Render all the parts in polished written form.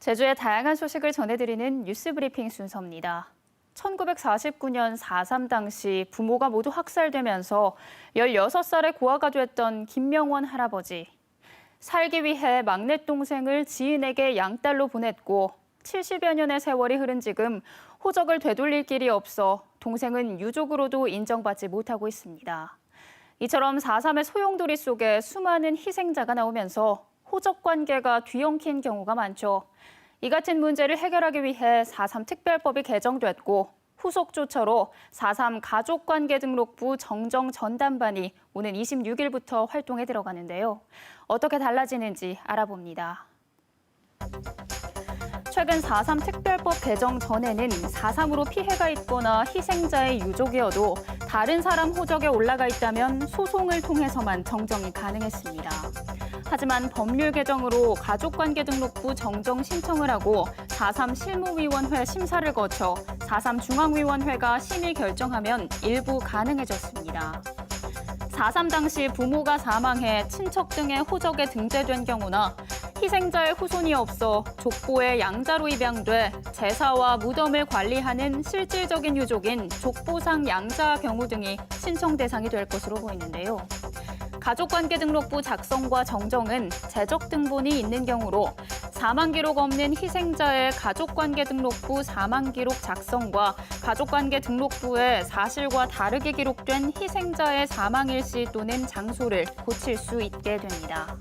제주의 다양한 소식을 전해드리는 뉴스브리핑 순서입니다. 1949년 4.3 당시 부모가 모두 학살되면서 16살의 고아가 됐던 김명원 할아버지. 살기 위해 막내 동생을 지인에게 양딸로 보냈고 70여 년의 세월이 흐른 지금 호적을 되돌릴 길이 없어 동생은 유족으로도 인정받지 못하고 있습니다. 이처럼 4.3의 소용돌이 속에 수많은 희생자가 나오면서 호적 관계가 뒤엉킨 경우가 많죠. 이 같은 문제를 해결하기 위해 4.3 특별법이 개정됐고 후속 조처로 4.3 가족관계등록부 정정 전담반이 오는 26일부터 활동에 들어가는데요. 어떻게 달라지는지 알아봅니다. 최근 4.3 특별법 개정 전에는 4.3으로 피해가 있거나 희생자의 유족이어도 다른 사람 호적에 올라가 있다면 소송을 통해서만 정정이 가능했습니다. 하지만 법률 개정으로 가족관계등록부 정정 신청을 하고 4.3 실무위원회 심사를 거쳐 4.3 중앙위원회가 심의 결정하면 일부 가능해졌습니다. 4.3 당시 부모가 사망해 친척 등의 호적에 등재된 경우나 희생자의 후손이 없어 족보에 양자로 입양돼 제사와 무덤을 관리하는 실질적인 유족인 족보상 양자 경우 등이 신청 대상이 될 것으로 보이는데요. 가족관계등록부 작성과 정정은 재적 등본이 있는 경우로 사망 기록 없는 희생자의 가족관계등록부 사망 기록 작성과 가족관계등록부에 사실과 다르게 기록된 희생자의 사망 일시 또는 장소를 고칠 수 있게 됩니다.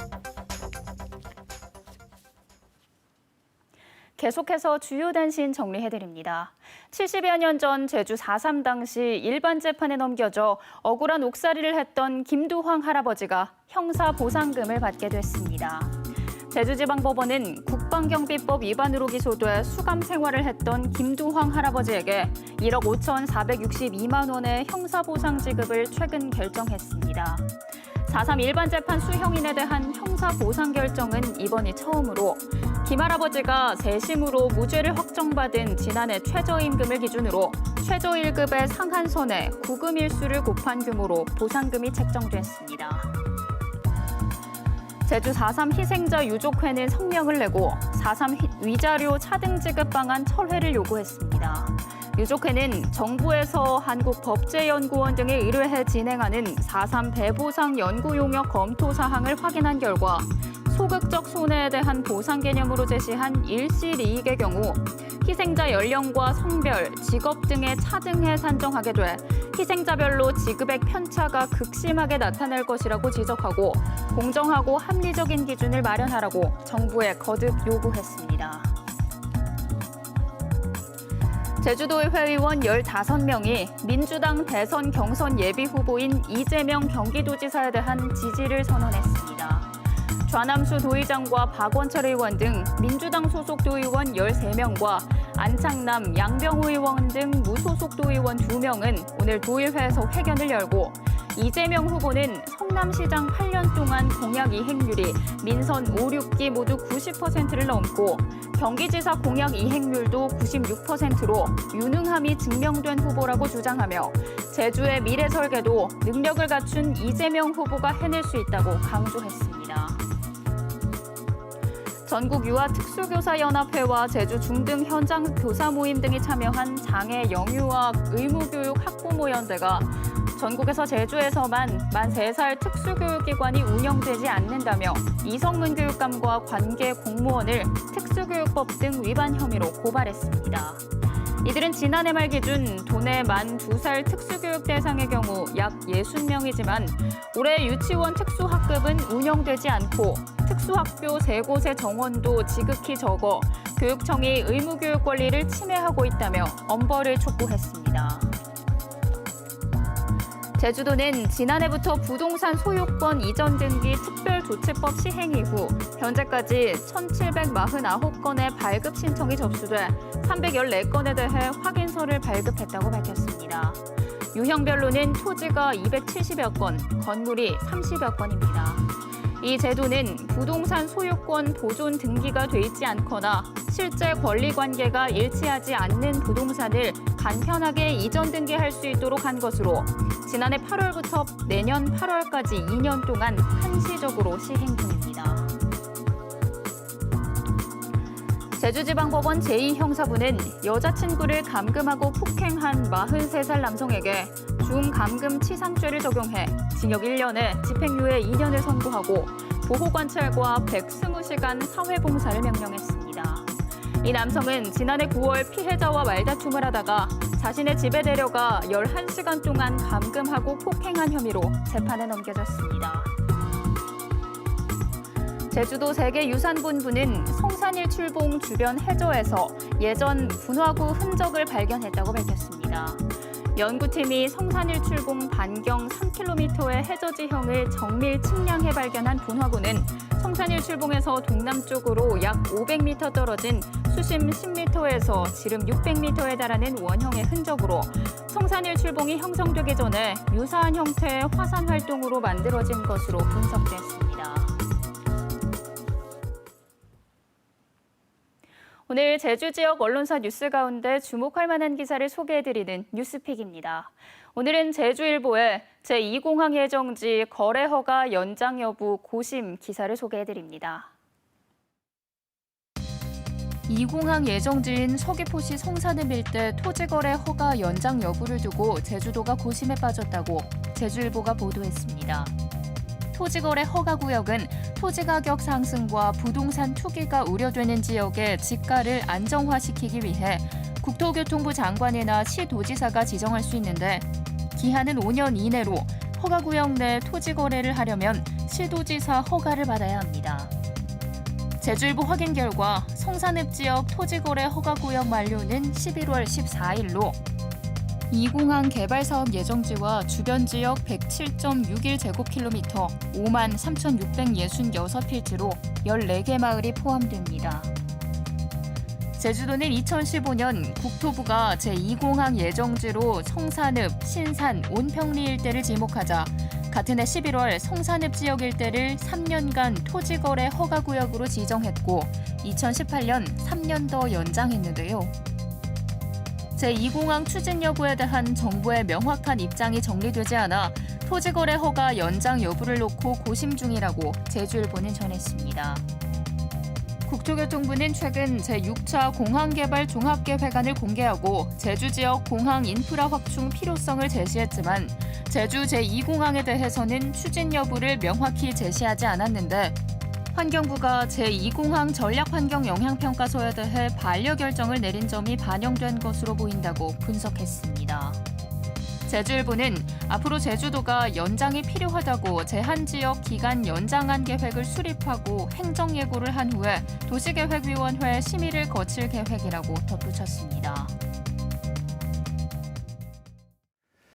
계속해서 주요 단신 정리해드립니다. 70여 년 전 제주 4.3 당시 일반 재판에 넘겨져 억울한 옥살이를 했던 김두황 할아버지가 형사보상금을 받게 됐습니다. 제주지방법원은 국방경비법 위반으로 기소돼 수감 생활을 했던 김두황 할아버지에게 1억 5,462만 원의 형사보상 지급을 최근 결정했습니다. 4.3 일반 재판 수형인에 대한 형사보상 결정은 이번이 처음으로 김 할아버지가 재심으로 무죄를 확정받은 지난해 최저임금을 기준으로 최저 1급의 상한선에 구금 일수를 곱한 규모로 보상금이 책정됐습니다. 제주 4.3 희생자 유족회는 성명을 내고 4.3 위자료 차등 지급 방안 철회를 요구했습니다. 유족회는 정부에서 한국법제연구원 등에 의뢰해 진행하는 4.3 배보상 연구 용역 검토 사항을 확인한 결과 소극적 손해에 대한 보상 개념으로 제시한 일시이익의 경우 희생자 연령과 성별, 직업 등에 차등해 산정하게 돼 희생자별로 지급액 편차가 극심하게 나타날 것이라고 지적하고 공정하고 합리적인 기준을 마련하라고 정부에 거듭 요구했습니다. 제주도의회 의원 15명이 민주당 대선 경선 예비 후보인 이재명 경기도지사에 대한 지지를 선언했습니다. 좌남수 도의장과 박원철 의원 등 민주당 소속 도의원 13명과 안창남, 양병우 의원 등 무소속 도의원 2명은 오늘 도의회에서 회견을 열고 이재명 후보는 성남시장 8년 동안 공약 이행률이 민선 5, 6기 모두 90%를 넘고 경기지사 공약 이행률도 96%로 유능함이 증명된 후보라고 주장하며 제주의 미래 설계도 능력을 갖춘 이재명 후보가 해낼 수 있다고 강조했습니다. 전국유아특수교사연합회와 제주 중등 현장 교사 모임 등이 참여한 장애 영유아 의무교육 학부모연대가 전국에서 제주에서만 만 3살 특수교육기관이 운영되지 않는다며 이성문 교육감과 관계 공무원을 특수교육법 등 위반 혐의로 고발했습니다. 이들은 지난해 말 기준 도내 만 2살 특수교육 대상의 경우 약 60명이지만 올해 유치원 특수학급은 운영되지 않고 특수학교 3곳의 정원도 지극히 적어 교육청이 의무교육 권리를 침해하고 있다며 엄벌을 촉구했습니다. 제주도는 지난해부터 부동산 소유권 이전 등기 특별조치법 시행 이후 현재까지 1,749건의 발급 신청이 접수돼 314건에 대해 확인서를 발급했다고 밝혔습니다. 유형별로는 토지가 270여 건, 건물이 30여 건입니다. 이 제도는 부동산 소유권 보존 등기가 돼 있지 않거나 실제 권리 관계가 일치하지 않는 부동산을 간편하게 이전 등기할 수 있도록 한 것으로 지난해 8월부터 내년 8월까지 2년 동안 한시적으로 시행 중입니다. 제주지방법원 제2형사부는 여자친구를 감금하고 폭행한 43살 남성에게 중감금치상죄를 적용해 징역 1년에 집행유예 2년을 선고하고 보호관찰과 120시간 사회봉사를 명령했습니다. 이 남성은 지난해 9월 피해자와 말다툼을 하다가 자신의 집에 데려가 11시간 동안 감금하고 폭행한 혐의로 재판에 넘겨졌습니다. 제주도 세계유산본부는 성산일출봉 주변 해저에서 예전 분화구 흔적을 발견했다고 밝혔습니다. 연구팀이 성산일출봉 반경 3km의 해저 지형을 정밀 측량해 발견한 분화구는 성산일출봉에서 동남쪽으로 약 500m 떨어진 수심 10m에서 지름 600m에 달하는 원형의 흔적으로 성산일출봉이 형성되기 전에 유사한 형태의 화산 활동으로 만들어진 것으로 분석됐습니다. 오늘 제주 지역 언론사 뉴스 가운데 주목할 만한 기사를 소개해드리는 뉴스픽입니다. 오늘은 제주일보의 제2공항 예정지 거래 허가 연장 여부 고심 기사를 소개해드립니다. 2공항 예정지인 서귀포시 성산읍 일대 토지거래 허가 연장 여부를 두고 제주도가 고심에 빠졌다고 제주일보가 보도했습니다. 토지거래 허가구역은 토지가격 상승과 부동산 투기가 우려되는 지역의 지가를 안정화시키기 위해 국토교통부 장관이나 시도지사가 지정할 수 있는데 기한은 5년 이내로 허가구역 내 토지거래를 하려면 시도지사 허가를 받아야 합니다. 제주일보 확인 결과 성산읍 지역 토지거래 허가구역 만료는 11월 14일로 2공항 개발사업 예정지와 주변 지역 107.61제곱킬로미터 53,666필지로 14개 마을이 포함됩니다. 제주도는 2015년 국토부가 제2공항 예정지로 성산읍, 신산, 온평리 일대를 지목하자 같은 해 11월 성산읍 지역 일대를 3년간 토지거래 허가구역으로 지정했고 2018년 3년 더 연장했는데요. 제2공항 추진 여부에 대한 정부의 명확한 입장이 정리되지 않아 토지거래 허가 연장 여부를 놓고 고심 중이라고 제주일보는 전했습니다. 국토교통부는 최근 제6차 공항개발 종합계획안을 공개하고 제주 지역 공항 인프라 확충 필요성을 제시했지만 제주 제2공항에 대해서는 추진 여부를 명확히 제시하지 않았는데 환경부가 제2공항 전략환경영향평가서에 대해 반려결정을 내린 점이 반영된 것으로 보인다고 분석했습니다. 제주일보는 앞으로 제주도가 연장이 필요하다고 제한지역 기간 연장안 계획을 수립하고 행정예고를 한 후에 도시계획위원회 심의를 거칠 계획이라고 덧붙였습니다.